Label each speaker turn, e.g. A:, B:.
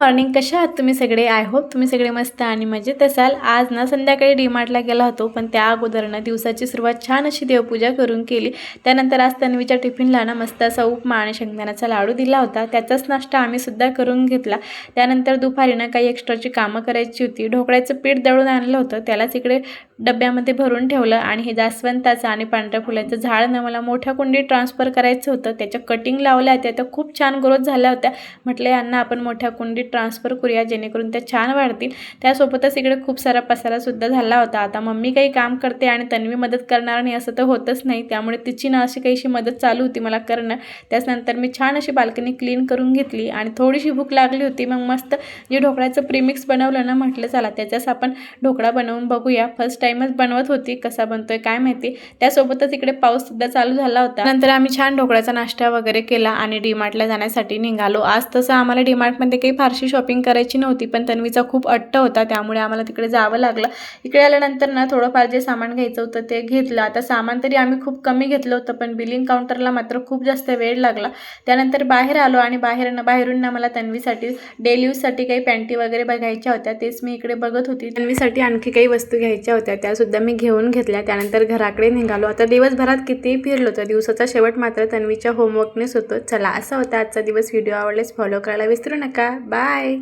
A: Morning, कशा आहात तुम्ही सगळे? आय होप तुम्ही सगळे मस्त आणि मजेत असाल. आज ना संध्याकाळी डीमार्टला गेला होतो, पण त्या अगोदर ना दिवसाची सुरुवात छान अशी देवपूजा करून केली. त्यानंतर आज तन्वीच्या टिफिनला ना मस्त असा उपमा आणि शेंगदाण्याचा लाडू दिला होता. त्याचाच नाश्ता आम्ही सुद्धा करून घेतला. त्यानंतर दुपारी ना काही एक्स्ट्राची कामं करायची होती. ढोकळ्याचं पीठ दळून आणलं होतं, त्यालाच इकडे डब्यामध्ये भरून ठेवलं. आणि हे जास्वंताचं आणि पांढऱ्या फुलाचं झाड ना मला मोठ्या कुंडीत ट्रान्सफर करायचं होतं. त्याच्या कटिंग लावल्या होत्या, त्या खूप छान ग्रोथ झाल्या होत्या. म्हटलं यांना आपण मोठ्या कुंडीत ट्रान्सफर करूया, जेणेकरून त्या छान वाढतील. त्यासोबतच इकडे खूप सारा पसारासुद्धा झाला होता. आता मम्मी काही काम करते आणि तन्वी मदत करणार नाही असं तर होतच नाही, त्यामुळे तिची ना अशी काहीशी मदत चालू होती मला करणं. त्याच्यानंतर मी छान अशी बाल्कनी क्लीन करून घेतली आणि थोडीशी भूक लागली होती. मग मस्त जे ढोकळ्याचं प्रीमिक्स बनवलं ना, म्हटलं चला त्याच्याच आपण ढोकळा बनवून बघूया. फर्स्ट टाईमच बनवत होती, कसा बनतोय काय माहिती. त्यासोबतच इकडे पाऊससुद्धा चालू झाला होता. नंतर आम्ही छान ढोकळ्याचा नाश्ता वगैरे केला आणि डीमार्टला जाण्यासाठी निघालो. आज तसं आम्हाला डीमार्टमध्ये काही फारशी शॉपिंग करायची नव्हती, पण तन्वीचा खूप अट्ट होता, त्यामुळे आम्हाला तिकडे जावं लागलं. इकडे आल्यानंतर ना थोडंफार जे सामान घ्यायचं होतं ते घेतलं. आता सामान तरी आम्ही खूप कमी घेतलं होतं, पण बिलिंग काउंटरला मात्र खूप जास्त वेळ लागला. त्यानंतर बाहेर आलो आणि बाहेरून ना मला तन्वीसाठी डेली यूजसाठी काही पॅन्टी वगैरे बघायच्या होत्या, तेच मी इकडे बघत होती. तन्वीसाठी आणखी काही वस्तू घ्यायच्या होत्या, त्यासुद्धा मी घेऊन घेतल्या. त्यानंतर घराकडे निघालो. आता दिवसभरात कितीही फिरलो तर दिवसाचा शेवट मात्र तन्वीच्या होमवर्कनेच होतो. चला, असा होता आजचा दिवस. व्हिडिओ आवडल्यास फॉलो करायला विसरू नका. बाय.